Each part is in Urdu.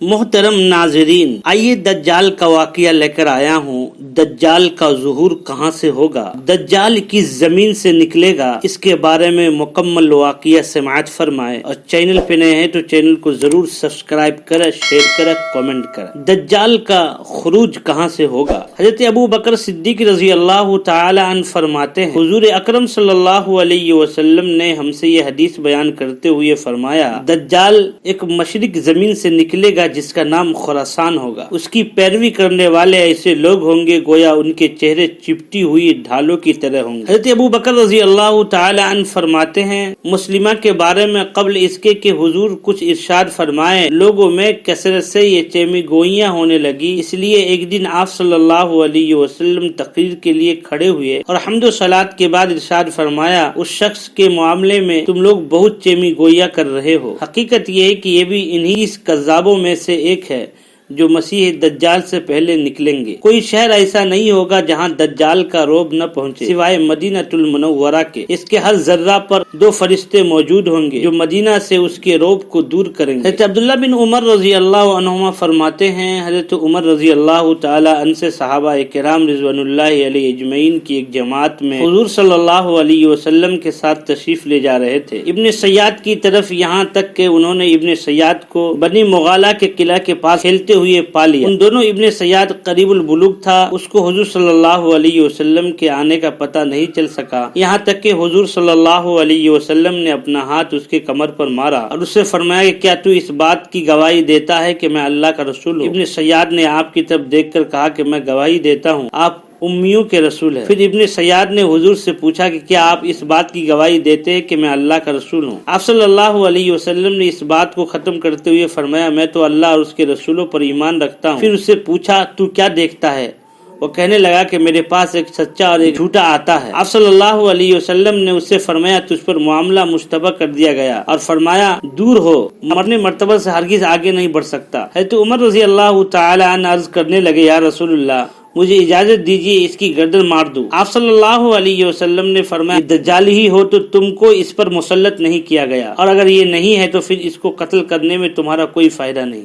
محترم ناظرین، آئیے دجال کا واقعہ لے کر آیا ہوں۔ دجال کا ظہور کہاں سے ہوگا، دجال کس زمین سے نکلے گا، اس کے بارے میں مکمل واقعہ سماعت فرمائے، اور چینل پہ نئے ہیں تو چینل کو ضرور سبسکرائب کریں، شیئر کریں، کامنٹ کریں۔ دجال کا خروج کہاں سے ہوگا؟ حضرت ابو بکر صدیق رضی اللہ تعالی عنہ فرماتے ہیں، حضور اکرم صلی اللہ علیہ وسلم نے ہم سے یہ حدیث بیان کرتے ہوئے فرمایا، دجال ایک مشرق زمین سے نکلے گا جس کا نام خراسان ہوگا۔ اس کی پیروی کرنے والے ایسے لوگ ہوں گے گویا ان کے چہرے چپٹی ہوئی ڈھالوں کی طرح ہوں گے۔ حضرت ابو بکر رضی اللہ تعالی عنہ فرماتے ہیں، مسلمہ کے بارے میں قبل اس کے کہ حضور کچھ ارشاد فرمائے، لوگوں میں کثرت سے یہ چیمی گوئیاں ہونے لگی، اس لیے ایک دن آپ صلی اللہ علیہ وسلم تقریر کے لیے کھڑے ہوئے اور حمد و صلات کے بعد ارشاد فرمایا، اس شخص کے معاملے میں تم لوگ بہت چیمی گوئیاں کر رہے ہو۔ حقیقت یہ ہے کہ یہ بھی انہی کذابوں میں سے ایک ہے جو مسیح دجال سے پہلے نکلیں گے۔ کوئی شہر ایسا نہیں ہوگا جہاں دجال کا روب نہ پہنچے سوائے مدینہ المنورہ کے۔ اس کے ہر ذرہ پر دو فرشتے موجود ہوں گے جو مدینہ سے اس کے روب کو دور کریں گے۔ حضرت عبداللہ بن عمر رضی اللہ عنہما فرماتے ہیں، حضرت عمر رضی اللہ تعالی عنہ سے صحابہ کرام رضوان اللہ علیہ اجمعین کی ایک جماعت میں حضور صلی اللہ علیہ وسلم کے ساتھ تشریف لے جا رہے تھے، ابن سیاد کی طرف، یہاں تک کہ انہوں نے ابن سیاد کو بنی مغالہ کے قلعہ کے پاس کھیلتے ہوئے پا لیا۔ ان دونوں ابن سیاد قریب البلوغ تھا، اس کو حضور صلی اللہ علیہ وسلم کے آنے کا پتہ نہیں چل سکا، یہاں تک کہ حضور صلی اللہ علیہ وسلم نے اپنا ہاتھ اس کے کمر پر مارا اور اس سے فرمایا کہ کیا تو اس بات کی گواہی دیتا ہے کہ میں اللہ کا رسول ہوں؟ ابن سیاد نے آپ کی طرف دیکھ کر کہا کہ میں گواہی دیتا ہوں، آپ امیوں کے رسول ہے۔ پھر ابن سیاد نے حضور سے پوچھا کہ کیا آپ اس بات کی گواہی دیتے ہیں کہ میں اللہ کا رسول ہوں؟ آپ صلی اللہ علیہ وسلم نے اس بات کو ختم کرتے ہوئے فرمایا، میں تو اللہ اور اس کے رسولوں پر ایمان رکھتا ہوں۔ پھر اس سے پوچھا، تو کیا دیکھتا ہے؟ وہ کہنے لگا کہ میرے پاس ایک سچا اور ایک جھوٹا آتا ہے۔ آپ صلی اللہ علیہ وسلم نے اس سے فرمایا، تجھ پر معاملہ مشتبہ کر دیا گیا، اور فرمایا دور ہو، مرنے مرتبہ سے ہرگز آگے نہیں بڑھ سکتا۔ حضرت عمر رضی اللہ تعالی عنہ عرض کرنے لگے، یا رسول اللہ، مجھے اجازت دیجیے اس کی گردن مار دوں۔ آپ صلی اللہ علیہ وسلم نے فرمایا، دجال ہی ہو تو تم کو اس پر مسلط نہیں کیا گیا، اور اگر یہ نہیں ہے تو پھر اس کو قتل کرنے میں تمہارا کوئی فائدہ نہیں۔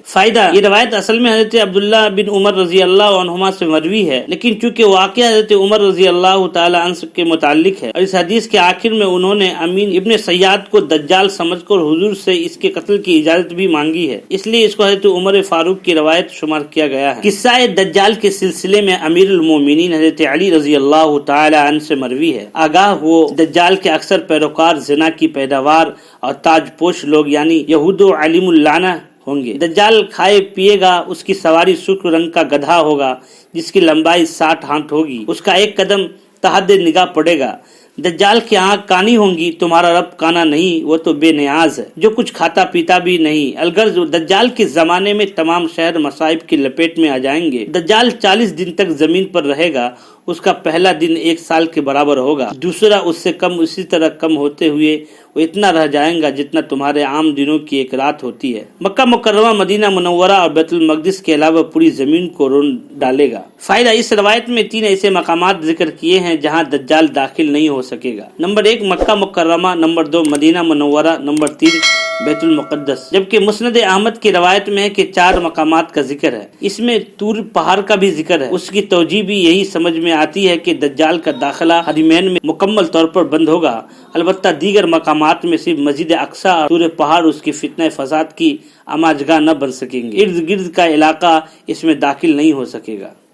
یہ روایت اصل میں حضرت عبداللہ بن عمر رضی اللہ عنہما سے مروی ہے، لیکن چونکہ واقعہ حضرت عمر رضی اللہ تعالی عنہ کے متعلق ہے اور اس حدیث کے آخر میں انہوں نے امین ابن سیاد کو دجال سمجھ کر حضور سے اس کے قتل کی اجازت بھی مانگی ہے، اس لیے اس کو حضرت عمر فاروق کی روایت شمار کیا گیا ہے۔ قصہ دجال کے سلسلے میں امیر المومنین حضرت علی رضی اللہ تعالی عنہ سے مروی ہے، آگاہ وہ دجال کے اکثر پیروکار زنا کی پیداوار اور تاج پوش لوگ یعنی یہود و علیم اللعنہ ہوں گے۔ دجال کھائے پیے گا، اس کی سواری سرخ رنگ کا گدھا ہوگا جس کی لمبائی 60 ہاتھ ہوگی، اس کا ایک قدم تحت نگاہ پڑے گا۔ دجال کی آنکھ کانی ہوں گی، تمہارا رب کانا نہیں، وہ تو بے نیاز ہے جو کچھ کھاتا پیتا بھی نہیں۔ الغرض دجال کے زمانے میں تمام شہر مصائب کی لپیٹ میں آ جائیں گے۔ دجال 40 دن تک زمین پر رہے گا، اس کا پہلا دن 1 سال کے برابر ہوگا، دوسرا اس سے کم، اسی طرح کم ہوتے ہوئے وہ اتنا رہ جائیں گا جتنا تمہارے عام دنوں کی ایک رات ہوتی ہے۔ مکہ مکرمہ، مدینہ منورہ اور بیت المقدس کے علاوہ پوری زمین کو رون ڈالے گا۔ فائدہ، اس روایت میں 3 ایسے مقامات ذکر کیے ہیں جہاں دجال داخل نہیں ہو سکے گا۔ نمبر 1 مکہ مکرمہ، نمبر 2 مدینہ منورہ، نمبر 3 بیت المقدس، جبکہ مسند احمد کی روایت میں ہے کہ 4 مقامات کا ذکر ہے، اس میں طور پہاڑ کا بھی ذکر ہے۔ اس کی توجیہ بھی یہی سمجھ میں آتی ہے کہ دجال کا داخلہ حرمین میں مکمل طور پر بند ہوگا، البتہ دیگر مقامات میں صرف مسجد اقصی اور طور پہاڑ اس کی فتنہ فساد کی آماجگاہ نہ بن سکیں گے، ارد گرد کا علاقہ اس میں داخل نہیں ہو سکے گا۔